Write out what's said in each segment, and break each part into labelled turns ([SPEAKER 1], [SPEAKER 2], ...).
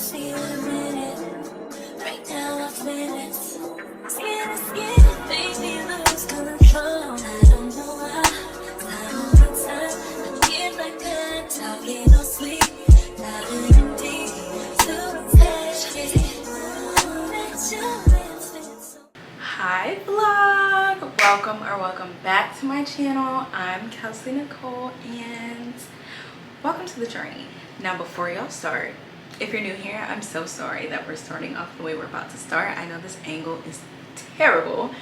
[SPEAKER 1] see you in a minute. Right now, off limits. Skin to skin, baby, lose control. I don't know why. Time over time, I get like that. Talking no sleep. Diving deep to the
[SPEAKER 2] Hi vlog, welcome back to my channel. I'm Kelsey Nicole and welcome to the journey. Now before y'all start, if you're new here, I'm so sorry that we're starting off the way we're about to start. I know this angle is terrible.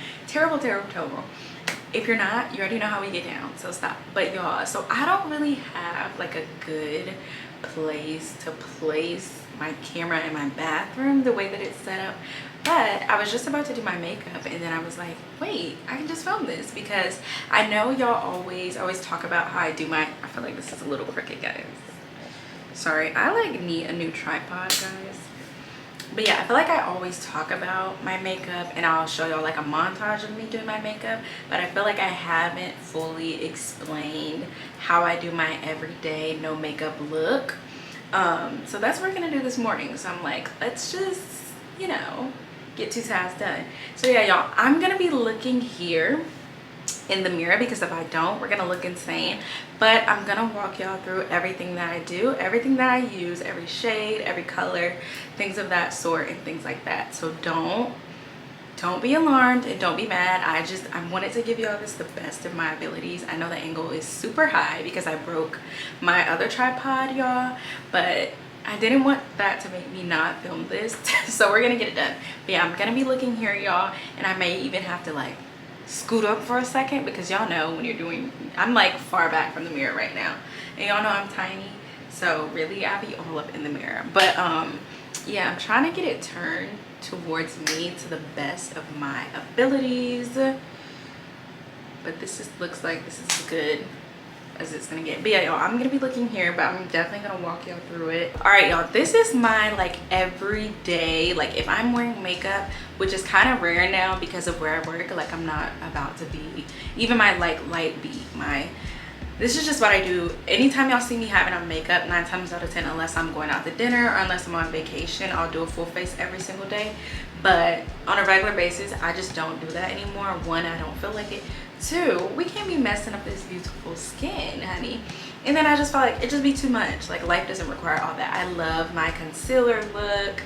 [SPEAKER 2] If you're not, you already know how we get down, so stop. But y'all, so I don't really have like a good place to place my camera in my bathroom the way that it's set up. But I was just about to do my makeup and then I was like, wait, I can just film this because I know y'all always talk about how I do my, I feel like this is a little crooked, guys. Sorry, I like need a new tripod, guys. But yeah, I feel like I always talk about my makeup and I'll show y'all like a montage of me doing my makeup, but I feel like I haven't fully explained how I do my everyday no makeup look. So that's what we're gonna do this morning. So I'm like, let's just, you know, get 2 tasks done. So yeah, y'all, I'm gonna be looking here in the mirror because if I don't, we're gonna look insane. But I'm gonna walk y'all through everything that I do, everything that I use, every shade, every color, things of that sort and things like that. So don't be alarmed and don't be mad. I wanted to give y'all this the best of my abilities. I know the angle is super high because I broke my other tripod, y'all, but I didn't want that to make me not film this. So we're gonna get it done. But yeah, I'm gonna be looking here, y'all, and I may even have to like scoot up for a second because y'all know when you're doing, I'm like far back from the mirror right now and y'all know I'm tiny, so really I'll be all up in the mirror. But yeah, I'm trying to get it turned towards me to the best of my abilities, but this looks like this is as good as it's gonna get. But yeah, y'all, I'm gonna be looking here, but I'm definitely gonna walk y'all through it. All right, y'all, this is my like everyday, like if I'm wearing makeup, which is kind of rare now because of where I work, like I'm not about to be, even my like light beat, this is just what I do. Anytime y'all see me having on makeup, 9 times out of 10, unless I'm going out to dinner or unless I'm on vacation, I'll do a full face every single day. But on a regular basis, I just don't do that anymore. 1, I don't feel like it. 2, we can't be messing up this beautiful skin, honey. And then I just felt like it just be too much. Like life doesn't require all that. I love my concealer look,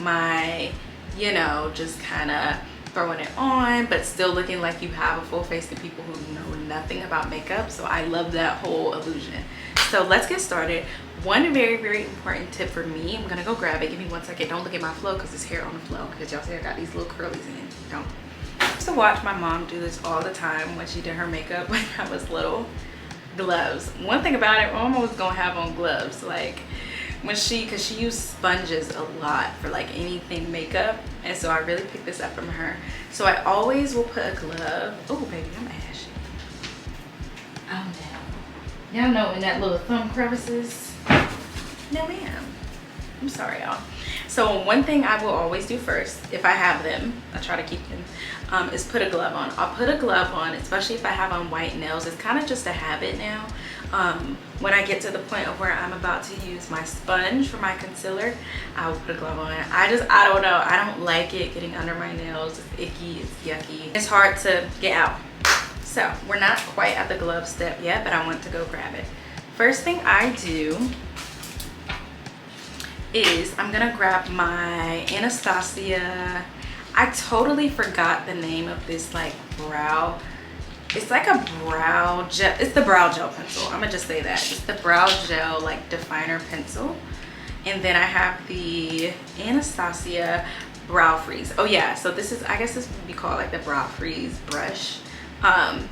[SPEAKER 2] my, you know, just kind of throwing it on but still looking like you have a full face to people who know nothing about makeup. So I love that whole illusion. So let's get started. One very important tip for me, I'm gonna go grab it. Give me 1 second. Don't look at my flow because there's hair on the flow, because y'all see I got these little curlies in. Don't. I used to watch my mom do this all the time when she did her makeup when I was little. Gloves. One thing about it, mom was gonna have on gloves, like when because she used sponges a lot for like anything makeup, and so I really picked this up from her. So I always will put a glove. Oh baby, I'm ashy. I'm down. Y'all know in that little thumb crevices. No ma'am. I'm sorry, y'all. So one thing I will always do first, if I have them, I try to keep them, is put a glove on. I'll put a glove on, especially if I have on white nails. It's kind of just a habit now. When I get to the point of where I'm about to use my sponge for my concealer, I will put a glove on. I don't know. I don't like it getting under my nails. It's icky, it's yucky. It's hard to get out. So we're not quite at the glove step yet, but I want to go grab it. First thing I do is I'm gonna grab my Anastasia. I totally forgot the name of this like brow. It's like a brow gel. It's the brow gel pencil. I'm gonna just say that. It's the brow gel like definer pencil. And then I have the Anastasia brow freeze. Oh yeah, so this is, I guess this would be called like the brow freeze brush.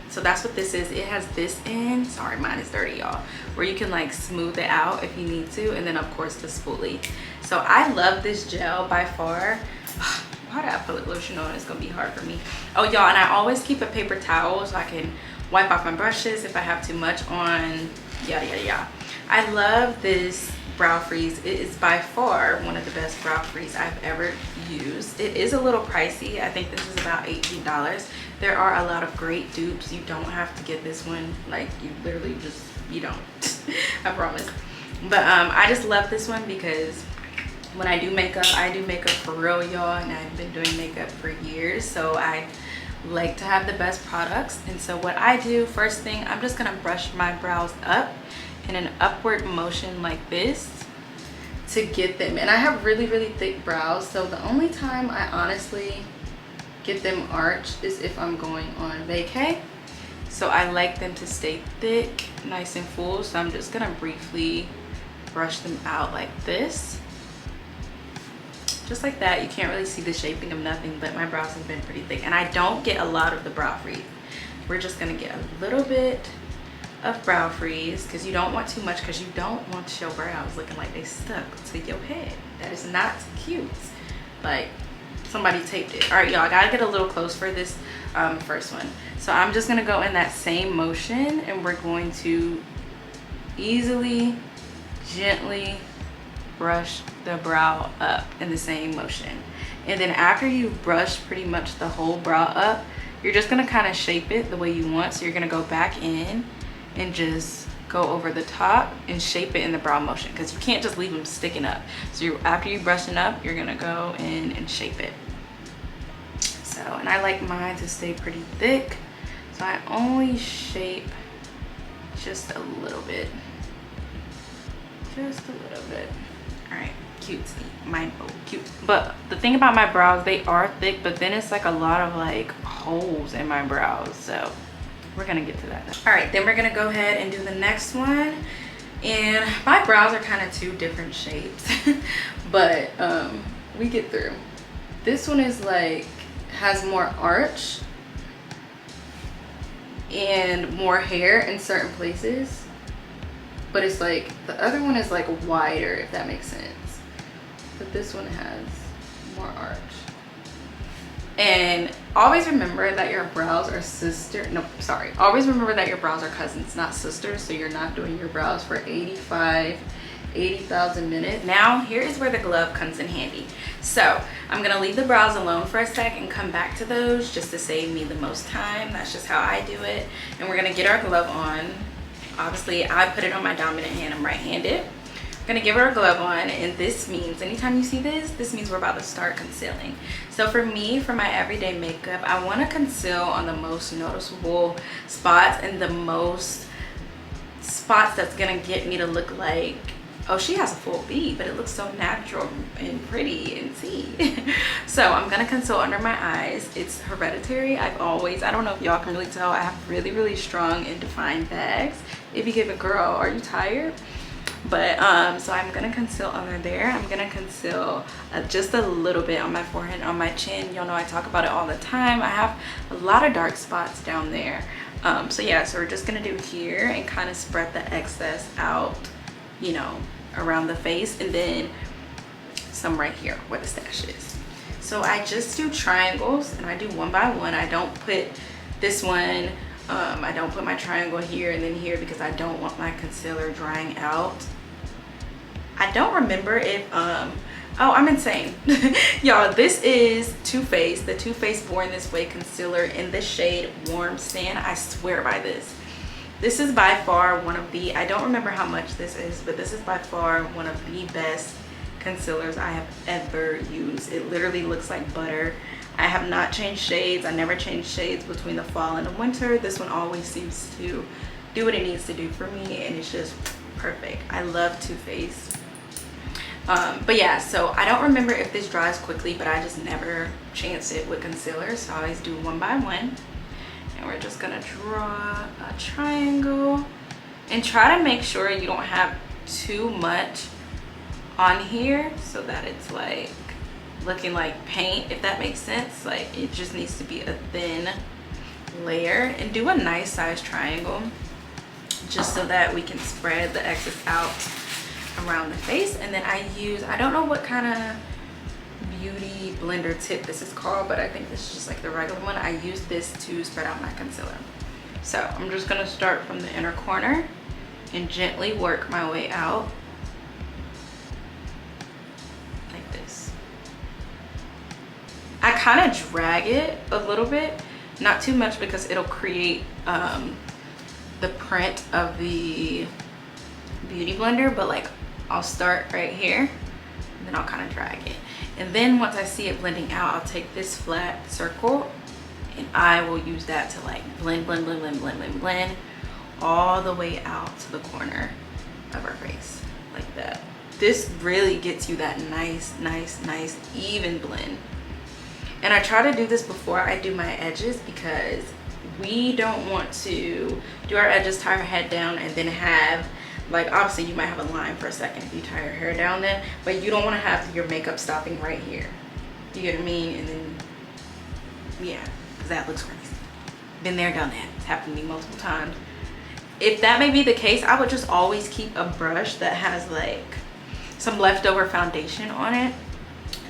[SPEAKER 2] So that's what this is. It has this in, sorry mine is dirty y'all, where you can like smooth it out if you need to, and then of course the spoolie. So I love this gel by far. Why did I put lotion on? It's gonna be hard for me. Oh y'all, and I always keep a paper towel so I can wipe off my brushes if I have too much on, yada yada yada. I love this brow freeze. It is by far one of the best brow freeze I've ever used. It is a little pricey. I think this is about $18. There are a lot of great dupes. You don't have to get this one. Like you literally just, you don't. I promise. But I just love this one because when I do makeup for real, y'all, and I've been doing makeup for years, so I like to have the best products. And so what I do, first thing, I'm just gonna brush my brows up in an upward motion like this to get them. And I have really thick brows, so the only time I honestly get them arched is if I'm going on vacay. So I like them to stay thick, nice and full. So I'm just gonna briefly brush them out like this, just like that. You can't really see the shaping of nothing, but my brows have been pretty thick, and I don't get a lot of the brow freeze. We're just gonna get a little bit of brow freeze, because you don't want too much, because you don't want your brows looking like they stuck to your head. That is not cute, like somebody taped it. All right, y'all, I gotta get a little close for this first one. So I'm just gonna go in that same motion, and we're going to easily, gently brush the brow up in the same motion. And then after you've brushed pretty much the whole brow up, you're just gonna kind of shape it the way you want. So you're gonna go back in and just go over the top and shape it in the brow motion, because you can't just leave them sticking up. So after you brush it up, you're gonna go in and shape it. So, and I like mine to stay pretty thick, so I only shape just a little bit, just a little bit. All right, cutesy, mine, oh cute. But the thing about my brows, they are thick, but then it's like a lot of like holes in my brows, so we're gonna get to that now. All right, then we're gonna go ahead and do the next one. And my brows are kind of two different shapes, but we get through. This one is like, has more arch and more hair in certain places, but it's like, the other one is like wider, if that makes sense. But this one has more arch. And always remember that your brows are always remember that your brows are cousins, not sisters. So you're not doing your brows for 80,000 minutes. Now here is where the glove comes in handy. So I'm gonna leave the brows alone for a sec and come back to those, just to save me the most time. That's just how I do it. And we're gonna get our glove on. Obviously I put it on my dominant hand, I'm right-handed. I'm gonna give her a glove on, and this means, anytime you see this means we're about to start concealing. So for me, for my everyday makeup, I want to conceal on the most noticeable spots, and the most spots that's gonna get me to look like, oh, she has a full V, but it looks so natural and pretty and see. So I'm gonna conceal under my eyes. It's hereditary. I don't know if y'all can really tell, I have really strong and defined bags. If you give a girl, are you tired? But so I'm gonna conceal under there. I'm gonna conceal just a little bit on my forehead, on my chin. Y'all know I talk about it all the time. I have a lot of dark spots down there. So yeah, so we're just gonna do here and kind of spread the excess out, you know, around the face, and then some right here where the stash is. So I just do triangles, and I do one by one. I don't put this one, I don't put my triangle here and then here, because I don't want my concealer drying out. I don't remember if oh, I'm insane. Y'all, this is Too Faced, the Too Faced Born This Way concealer in the shade Warm Sand. I swear by this. This is by far one of the, I don't remember how much this is, but this is by far one of the best concealers I have ever used. It literally looks like butter. I have not changed shades. I never change shades between the fall and the winter. This one always seems to do what it needs to do for me, and it's just perfect. I love Too Faced. But yeah, so I don't remember if this dries quickly, but I just never chance it with concealer, so I always do one by one. And we're just gonna draw a triangle, and try to make sure you don't have too much on here so that it's like looking like paint, if that makes sense. Like, it just needs to be a thin layer, and do a nice size triangle just so that we can spread the excess out around the face. And then I don't know what kind of beauty blender tip this is called, but I think this is just like the regular one. I use this to spread out my concealer. So I'm just gonna start from the inner corner and gently work my way out like this. I kind of drag it a little bit, not too much, because it'll create the print of the beauty blender, but like I'll start right here, and then I'll kind of And then once I see it blending out, I'll take this flat circle and I will use that to like blend all the way out to the corner of our face like that. This really gets you that nice even blend. And I try to do this before I do my edges because we don't want to do our edges, tie our head down, and then have, like, obviously you might have a line for a second if you tie your hair down then, but you don't want to have your makeup stopping right here. You get what I mean? And then, yeah, because that looks crazy. Been there, done that. It's happened to me multiple times. If that may be the case, I would just always keep a brush that has like some leftover foundation on it,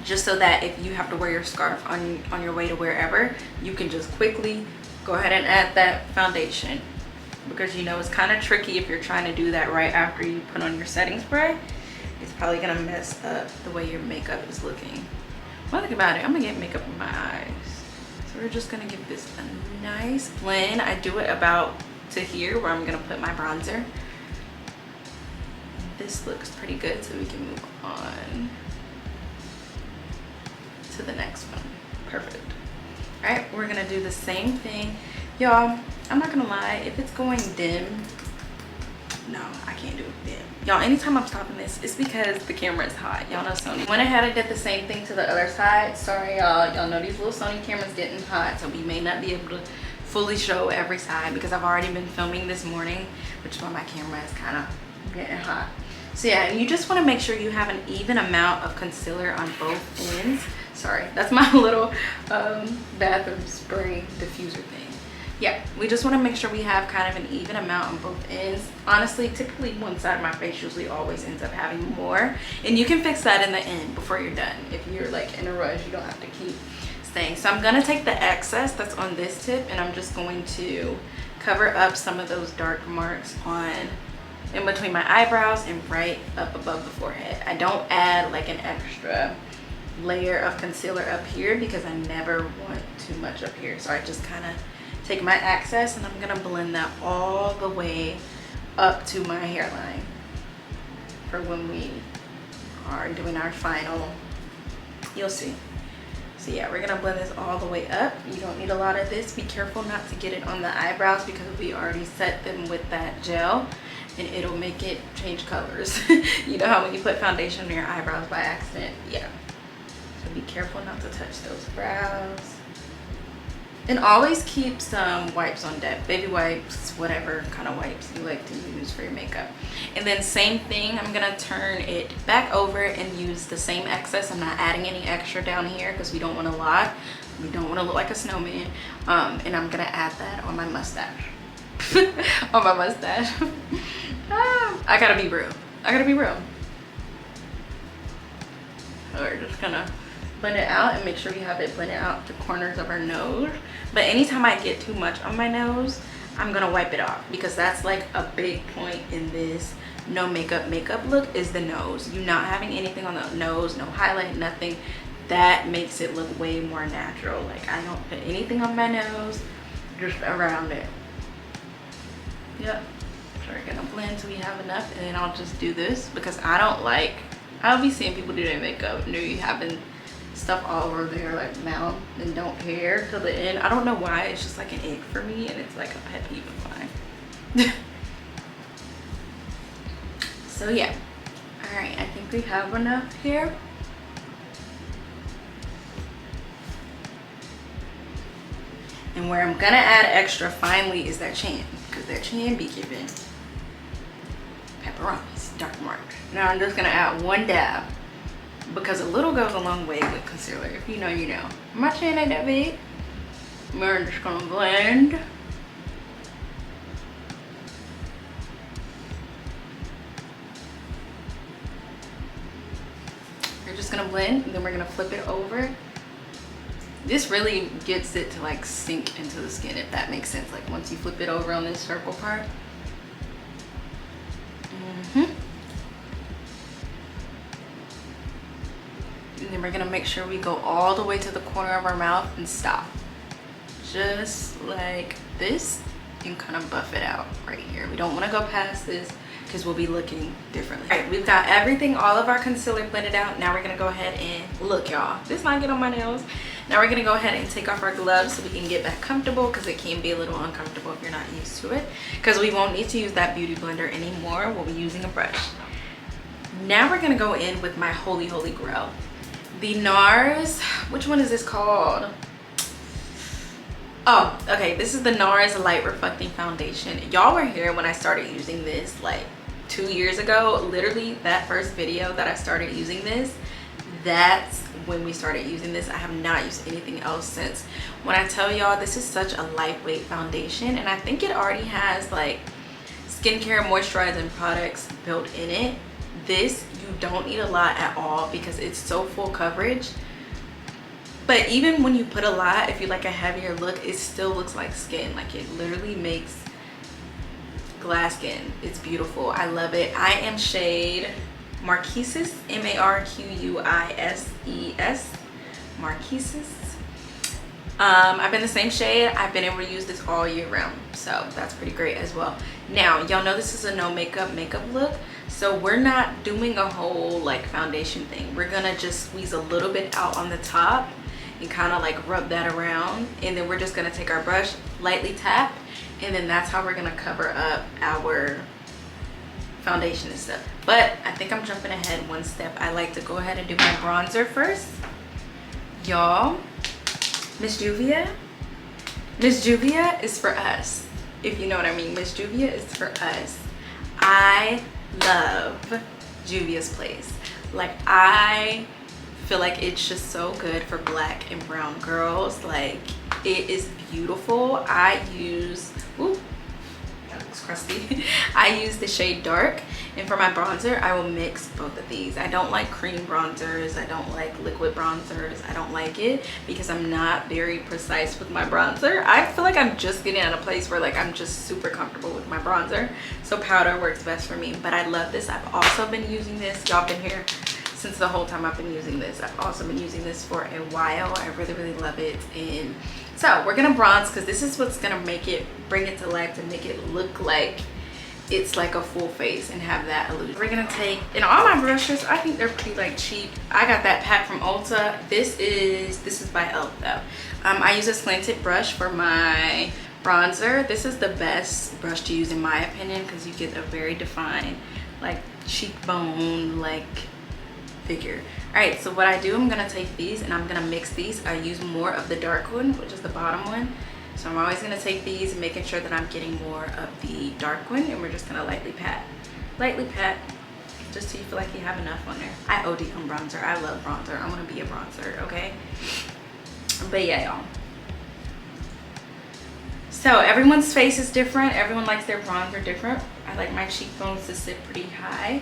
[SPEAKER 2] just so that if you have to wear your scarf on your way to wherever, you can just quickly go ahead and add that foundation. Because you know it's kind of tricky if you're trying to do that right after you put on your setting spray. It's probably gonna mess up the way your makeup is looking. One thing about it, I'm gonna get makeup in my eyes, so we're just gonna give this a nice blend. I do it about to here where I'm gonna put my bronzer. This looks pretty good, so we can move on to the next one. Perfect. All right, we're gonna do the same thing. Y'all, I'm not gonna lie, if it's going dim, no, I can't do it dim. Y'all, anytime I'm stopping this, it's because the camera is hot. Y'all know Sony. Went ahead and did the same thing to the other side. Sorry, y'all. Y'all know these little Sony cameras getting hot, so we may not be able to fully show every side because I've already been filming this morning, which is why my camera is kind of getting hot. So yeah, you just want to make sure you have an even amount of concealer on both ends. Sorry, that's my little bathroom spray diffuser thing. Yeah, we just want to make sure we have kind of an even amount on both ends. Honestly, typically one side of my face usually always ends up having more, and you can fix that in the end before you're done. If you're like in a rush, you don't have to keep staying. So I'm gonna take the excess that's on this tip, and I'm just going to cover up some of those dark marks on in between my eyebrows and right up above the forehead. I don't add like an extra layer of concealer up here because I never want too much up here. So I just kind of take my excess and I'm gonna blend that all the way up to my hairline for when we are doing our final. You'll see. So yeah, we're gonna blend this all the way up. You don't need a lot of this. Be careful not to get it on the eyebrows because we already set them with that gel and it'll make it change colors. You know how when you put foundation on your eyebrows by accident? Yeah. So be careful not to touch those brows. And always keep some wipes on deck, baby wipes, whatever kind of wipes you like to use for your makeup. And then same thing, I'm gonna turn it back over and use the same excess. I'm not adding any extra down here because we don't want a lot. We don't want to look like a snowman. And I'm gonna add that on my mustache. On my mustache. I gotta be real. I gotta be real. So we're just gonna blend it out and make sure we have it blended out the corners of our nose. But anytime I get too much on my nose, I'm gonna wipe it off because that's like a big point in this no makeup look is the nose. You not having anything on the nose, no highlight, nothing. That makes it look way more natural. Like I don't put anything on my nose, just around it. Yep. So we're gonna blend till we have enough, and then I'll just do this because I'll be seeing people do their makeup and you having stuff all over their like mouth and don't care till the end. I don't know why, it's just like an ick for me and it's like a pet peeve of mine. So yeah, all right, I think we have enough here. And where I'm gonna add extra finally is that chin, because that chin be giving pepperonis, dark marks. Now I'm just gonna add one dab because a little goes a long way with concealer. If you know, you know. My chin ain't that big. We're just gonna blend. We're just gonna blend and then we're gonna flip it over. This really gets it to like sink into the skin, if that makes sense. Like once you flip it over on this circle part. And then we're gonna make sure we go all the way to the corner of our mouth and stop. Just like this, and kind of buff it out right here. We don't wanna go past this because we'll be looking differently. All right, we've got everything, all of our concealer blended out. Now we're gonna go ahead and look, y'all, this might get on my nails. Now we're gonna go ahead and take off our gloves so we can get back comfortable, because it can be a little uncomfortable if you're not used to it, because we won't need to use that beauty blender anymore. We'll be using a brush. Now we're gonna go in with my holy grail, the NARS, which one is this called? Oh, okay, this is the NARS Light Reflecting Foundation. Y'all were here when I started using this like 2 years ago. Literally that first video that I started using this, that's when we started using this. I have not used anything else since. When I tell y'all, this is such a lightweight foundation, and I think it already has like skincare moisturizing products built in it. This, you don't need a lot at all because it's so full coverage. But even when you put a lot, if you like a heavier look, it still looks like skin. Like, it literally makes glass skin. It's beautiful. I love it. I am shade 𝒉𝒂𝒕s, 𝒉𝒂𝒕𝒉s, 𝒉𝒂𝒕s. I've been the same shade. I've been able to use this all year round, so that's pretty great as well. Now, y'all know this is a no makeup look, so we're not doing a whole like foundation thing. We're gonna just squeeze a little bit out on the top and kind of like rub that around, and then we're just gonna take our brush, lightly tap, and then that's how we're gonna cover up our foundation and stuff. But I think I'm jumping ahead one step. I like to go ahead and do my bronzer first. Y'all, 𝒉𝒂𝒕 is for us, if you know what I mean. 𝒉𝒂𝒕 is for us. I love Juvia's Place. Like, I feel like it's just so good for black and brown girls. Like, it is beautiful. I use, ooh, that looks crusty. I use the shade Dark, and for my bronzer I will mix both of these. I don't like cream bronzers, I don't like liquid bronzers. I don't like it because I'm not very precise with my bronzer. I feel like I'm just getting at a place where like I'm just super comfortable with my bronzer, so powder works best for me. But I love this. I've also been using this. Y'all been here since the whole time I've been using this. I've also been using this for a while. I really love it. And so we're gonna bronze, because this is what's gonna make it, bring it to life, to make it look like it's like a full face and have that illusion. We're gonna take, and all my brushes, I think they're pretty like cheap. I got that pack from Ulta. This is by e.l.f. though. I use a slanted brush for my bronzer. This is the best brush to use in my opinion, because you get a very defined like cheekbone like figure. All right, so what I do, I'm gonna take these and I'm gonna mix these. I use more of the dark one, which is the bottom one. So I'm always gonna take these and making sure that I'm getting more of the dark one, and we're just gonna lightly pat, just so you feel like you have enough on there. I OD on bronzer. I love bronzer. I wanna be a bronzer, okay? But yeah, y'all. So everyone's face is different. Everyone likes their bronzer different. I like my cheekbones to sit pretty high.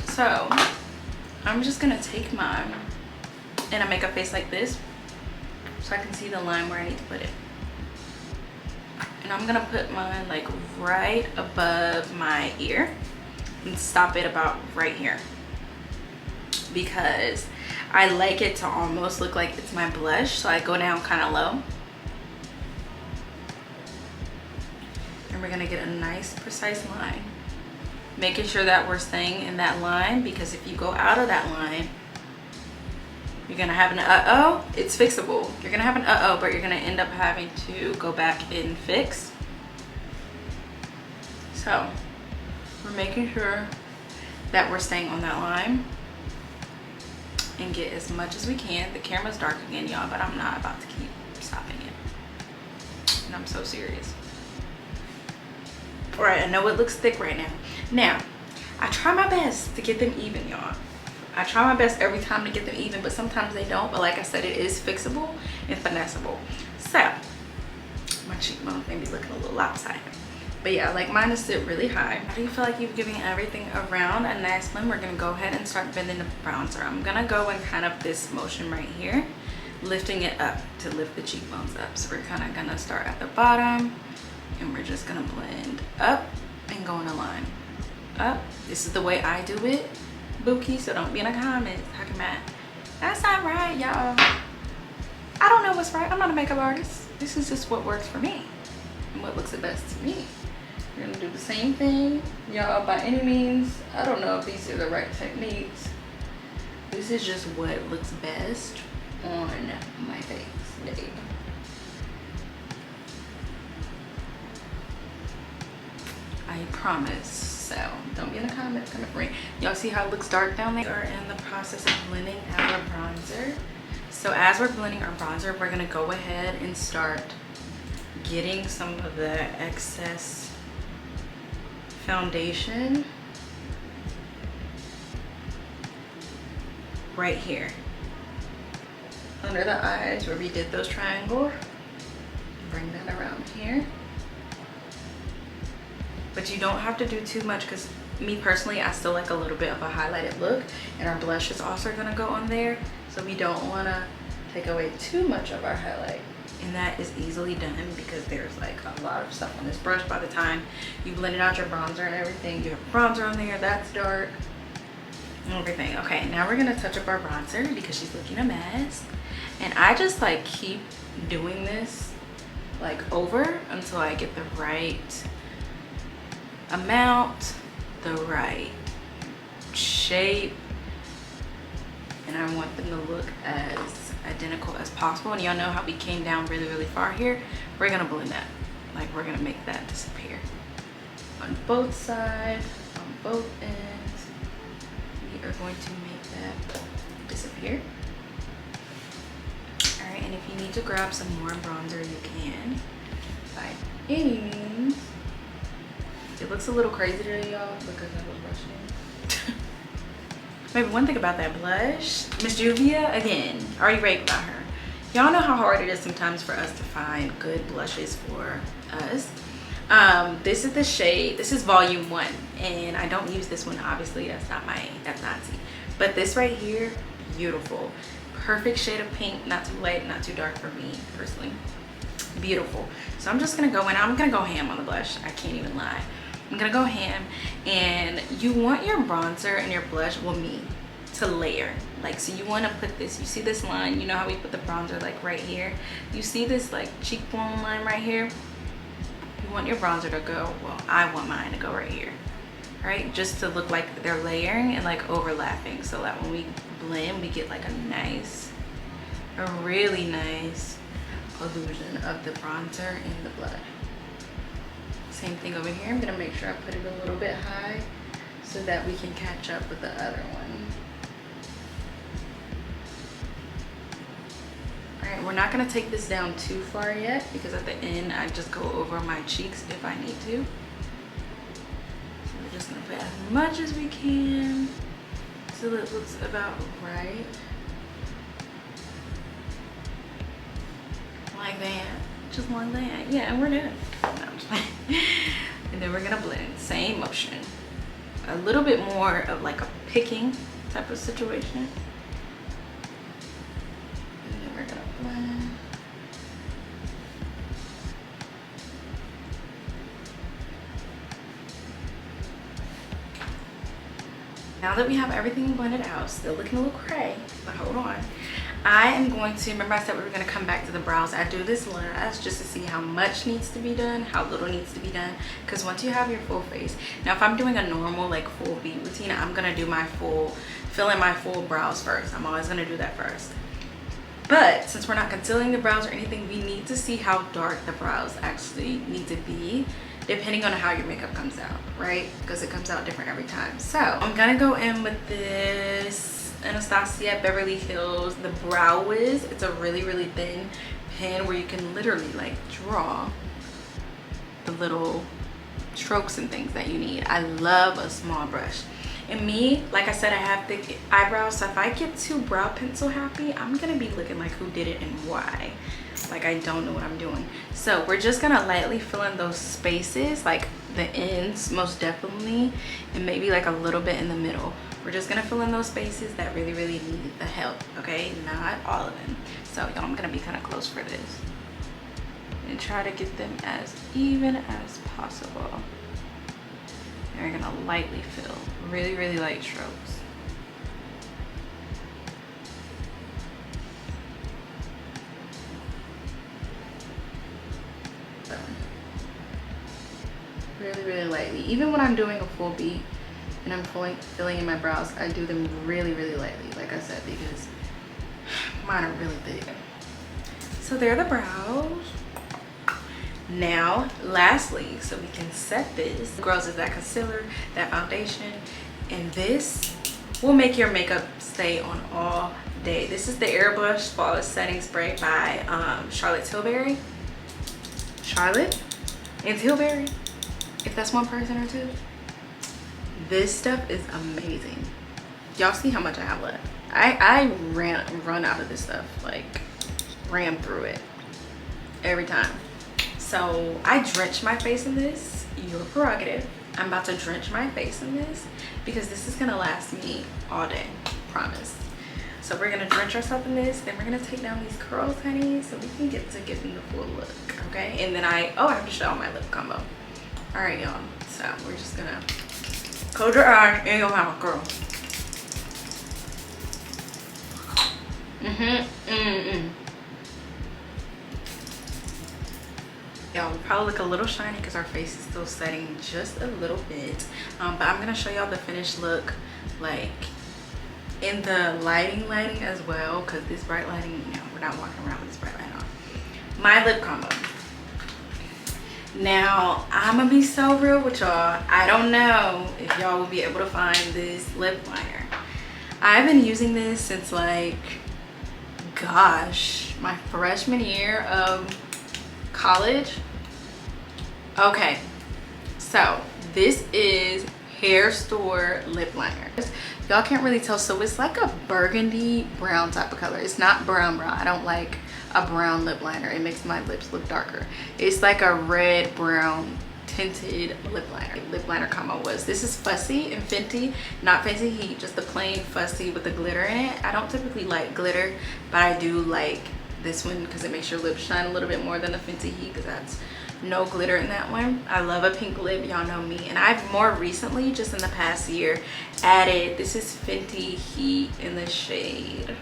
[SPEAKER 2] So I'm just gonna take mine and I make a face like this, so I can see the line where I need to put it. And I'm gonna put mine like right above my ear and stop it about right here, because I like it to almost look like it's my blush. So I go down kind of low, and we're gonna get a nice precise line, making sure that we're staying in that line, because if you go out of that line, you're gonna have an uh-oh. It's fixable. You're gonna have an uh-oh, but you're gonna end up having to go back and fix. So we're making sure that we're staying on that line and get as much as we can. The camera's dark again, y'all, but I'm not about to keep stopping it, and I'm so serious. All right, I know it looks thick right now. Now, I try my best to get them even, y'all. I try my best every time to get them even, but sometimes they don't. But like I said, it is fixable and finessable. So my cheekbones may be looking a little lopsided, but yeah, I like mine to sit really high. How do you feel like you're giving everything around a nice blend? We're gonna go ahead and start bending the bronzer. I'm gonna go in kind of this motion right here, lifting it up to lift the cheekbones up. So we're kind of gonna start at the bottom, and we're just gonna blend up and go in a line up. This is the way I do it, Bookie, so don't be in the comments talking about that's not right, y'all. I don't know what's right. I'm not a makeup artist. This is just what works for me and what looks the best to me. We're gonna do the same thing, y'all. By any means, I don't know if these are the right techniques. This is just what looks best on my face today. I promise. So don't be in the comments coming for me. Y'all see how it looks dark down there? We are in the process of blending our bronzer. So as we're blending our bronzer, we're gonna go ahead and start getting some of the excess foundation right here under the eyes where we did those triangles. Bring that around here, but you don't have to do too much because me personally, I still like a little bit of a highlighted look, and our blush is also going to go on there, so we don't want to take away too much of our highlight. And that is easily done because there's like a lot of stuff on this brush. By the time you blended out your bronzer and everything, you have bronzer on there that's dark and everything. Okay, now we're gonna touch up our bronzer because she's looking a mess, and I just like keep doing this like over until I get the right amount, the right shape, and I want them to look as identical as possible. And y'all know how we came down really far here. We're gonna blend that, like we're gonna make that disappear on both sides, on both ends. We are going to make that disappear. All right, and if you need to grab some more bronzer, you can by any means. It looks a little crazy today, y'all, because I was rushing. Maybe one thing about that blush, 𝒔𝒊𝒒𝒂𝒕, again, already raved about her. Y'all know how hard it is sometimes for us to find good blushes for us. This is the shade, this is volume 1, and I don't use this one, obviously, that's Nazi. But this right here, beautiful. Perfect shade of pink, not too light, not too dark for me, personally. Beautiful. So I'm just gonna go in, I'm gonna go ham on the blush, I can't even lie. I'm gonna go ham, and you want your bronzer and your blush, well, me, to layer. Like, so you want to put this, you see this line, you know how we put the bronzer like right here, you see this like cheekbone line right here, you want your bronzer to go, well, I want mine to go right here, right? Just to look like they're layering and like overlapping, so that when we blend we get like a really nice illusion of the bronzer and the blush. Same thing over here. I'm gonna make sure I put it a little bit high so that we can catch up with the other one. All right, we're not gonna take this down too far yet because at the end I just go over my cheeks if I need to. So we're just gonna put as much as we can so it looks about right. Like that, just like that. Yeah, and we're done. No, I'm just playing. And then we're gonna blend, same motion. A little bit more of like a picking type of situation. And then we're gonna blend. Now that we have everything blended out, still looking a little cray, but hold on. I am going to, remember I said we were going to come back to the brows. I do this last just to see how much needs to be done, how little needs to be done. Because once you have your full face, now if I'm doing a normal like full V routine, I'm going to do my fill in my full brows first. I'm always going to do that first. But since we're not concealing the brows or anything, we need to see how dark the brows actually need to be, depending on how your makeup comes out, right? Because it comes out different every time. So I'm gonna go in with this Anastasia Beverly Hills, the Brow Wiz. It's a really thin pen where you can literally like draw the little strokes and things that you need. I love a small brush. And me, like I said, I have thick eyebrows, so if I get too brow pencil happy, I'm gonna be looking like who did it and why. Like I don't know what I'm doing. So we're just gonna lightly fill in those spaces, like the ends most definitely, and maybe like a little bit in the middle. We're just gonna fill in those spaces that really need the help, okay? Not all of them. So y'all, I'm gonna be kind of close for this and try to get them as even as possible. And we're gonna lightly fill, really light strokes. lightly. Even when I'm doing a full beat and I'm filling in my brows, I do them really, really lightly, like I said, because mine are really big. So there are the brows. Now, lastly, so we can set this, girls, is that concealer, that foundation, and this will make your makeup stay on all day. This is the Airbrush Flawless Setting Spray by Charlotte Tilbury. Charlotte and Tilbury, if that's one person or two. This stuff is amazing. Y'all see how much I have left. I run out of this stuff, like ran through it every time. So I drench my face in this. Your prerogative. I'm about to drench my face in this because this is gonna last me all day, promise. So we're gonna drench ourselves in this, then we're gonna take down these curls, honey, so we can get to giving the full look, okay? And then I have to show y'all my lip combo. All right, y'all, so we're just gonna close your eyes and your mouth, girl. Y'all, we probably look a little shiny because our face is still setting just a little bit, but I'm gonna show y'all the finished look, like in the lighting as well, because this bright lighting, no, we're not walking around with this bright light on. My lip combo. Now, I'm gonna be so real with y'all. I don't know if y'all will be able to find this lip liner. I've been using this since, like, gosh, my freshman year of college. Okay, so this is Hair Store lip liner. Y'all can't really tell, so it's like a burgundy brown type of color. It's not brown. I don't like a brown lip liner. It makes my lips look darker. It's like a red brown tinted lip liner. Lip liner combo was, this is Fussy and Fenty, not Fancy Heat, just the plain Fussy with the glitter in it. I don't typically like glitter, but I do like this one because it makes your lips shine a little bit more than the Fenty Heat, because that's no glitter in that one. I love a pink lip, y'all know me. And I've more recently, just in the past year, added, this is Fenty Heat in the shade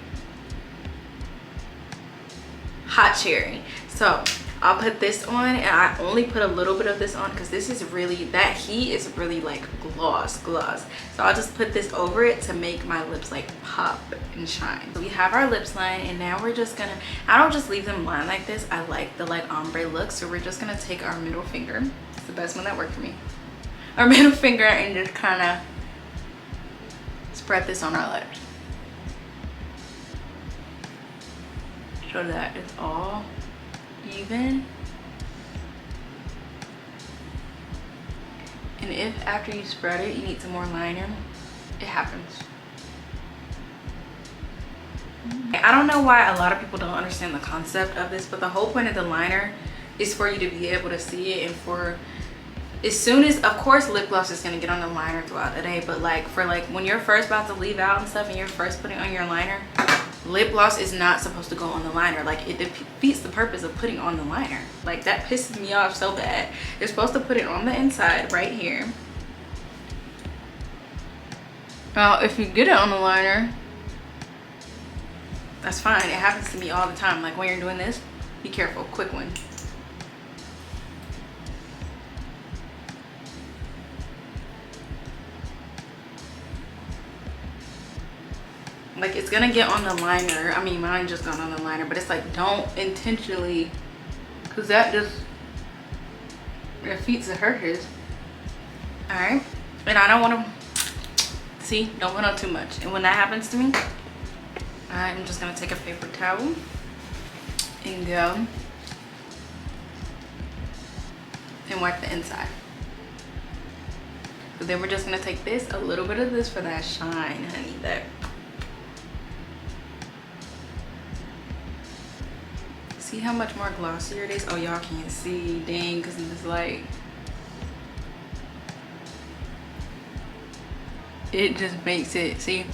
[SPEAKER 2] Hot Cherry. So I'll put this on, and I only put a little bit of this on because this is really, that heat is really like gloss. So I'll just put this over it to make my lips like pop and shine. So we have our lips lined, and now we're just gonna, I don't just leave them lined like this. I like the like ombre look, so we're just gonna take our middle finger. It's the best one that worked for me. Our middle finger, and just kind of spread this on our lips so that it's all even. And if after you spread it you need some more liner, it happens. I don't know why a lot of people don't understand the concept of this, but the whole point of the liner is for you to be able to see it, and for as soon as, of course, lip gloss is going to get on the liner throughout the day, but like for like when you're first about to leave out and stuff and you're first putting on your liner, lip gloss is not supposed to go on the liner. Like, it defeats the purpose of putting on the liner. Like, that pisses me off so bad. You're supposed to put it on the inside right here. Now if you get it on the liner, that's fine. It happens to me all the time. Like when you're doing this, be careful. Quick one. Like, it's gonna get on the liner. I mean, mine just got on the liner, but it's like, don't intentionally, because that just defeats the purpose. All right, and I don't want to see, don't put on too much. And when that happens to me, I'm just gonna take a paper towel and go and wipe the inside. So then we're just gonna take this, a little bit of this for that shine, honey. That, see how much more glossier it is? Oh, y'all can't see, dang, because in this light. It just makes it, see,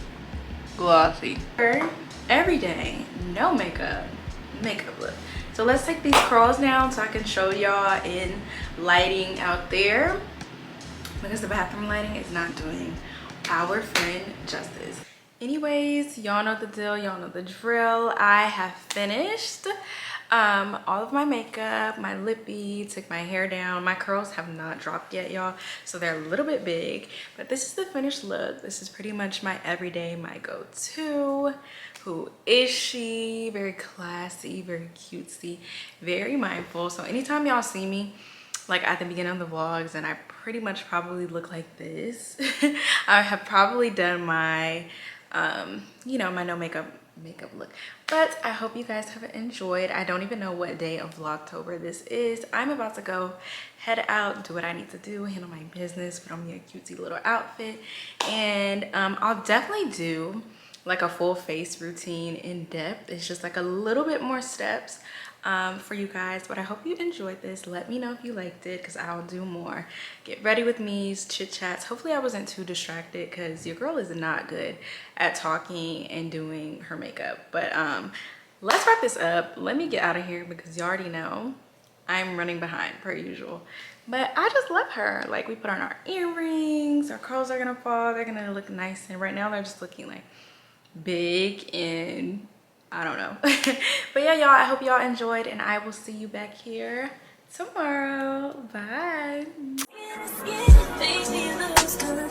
[SPEAKER 2] glossy. Every day, no makeup look. So let's take these curls down so I can show y'all in lighting out there, because the bathroom lighting is not doing our friend justice. Anyways, y'all know the deal, y'all know the drill. I have finished All of my makeup, my lippy, took my hair down. My curls have not dropped yet, y'all, so they're a little bit big, but this is the finished look. This is pretty much my everyday, my go-to. Who is she? Very classy, very cutesy, very mindful. So anytime y'all see me like at the beginning of the vlogs and I pretty much probably look like this, I have probably done my you know, my no makeup look. But I hope you guys have enjoyed. I don't even know what day of Vlogtober this is. I'm about to go head out, do what I need to do, handle my business, put on me a cutesy little outfit, and I'll definitely do like a full face routine in depth. It's just like a little bit more steps for you guys, but I hope you enjoyed this. Let me know if you liked it, because I'll do more get ready with me's, chit chats. Hopefully I wasn't too distracted, because your girl is not good at talking and doing her makeup. But let's wrap this up. Let me get out of here, because you already know I'm running behind per usual. But I just love her. Like, we put on our earrings, our curls are gonna fall, they're gonna look nice, and right now they're just looking like big and I don't know. But yeah, y'all, I hope y'all enjoyed, and I will see you back here tomorrow. Bye.
[SPEAKER 1] Baby, love's gonna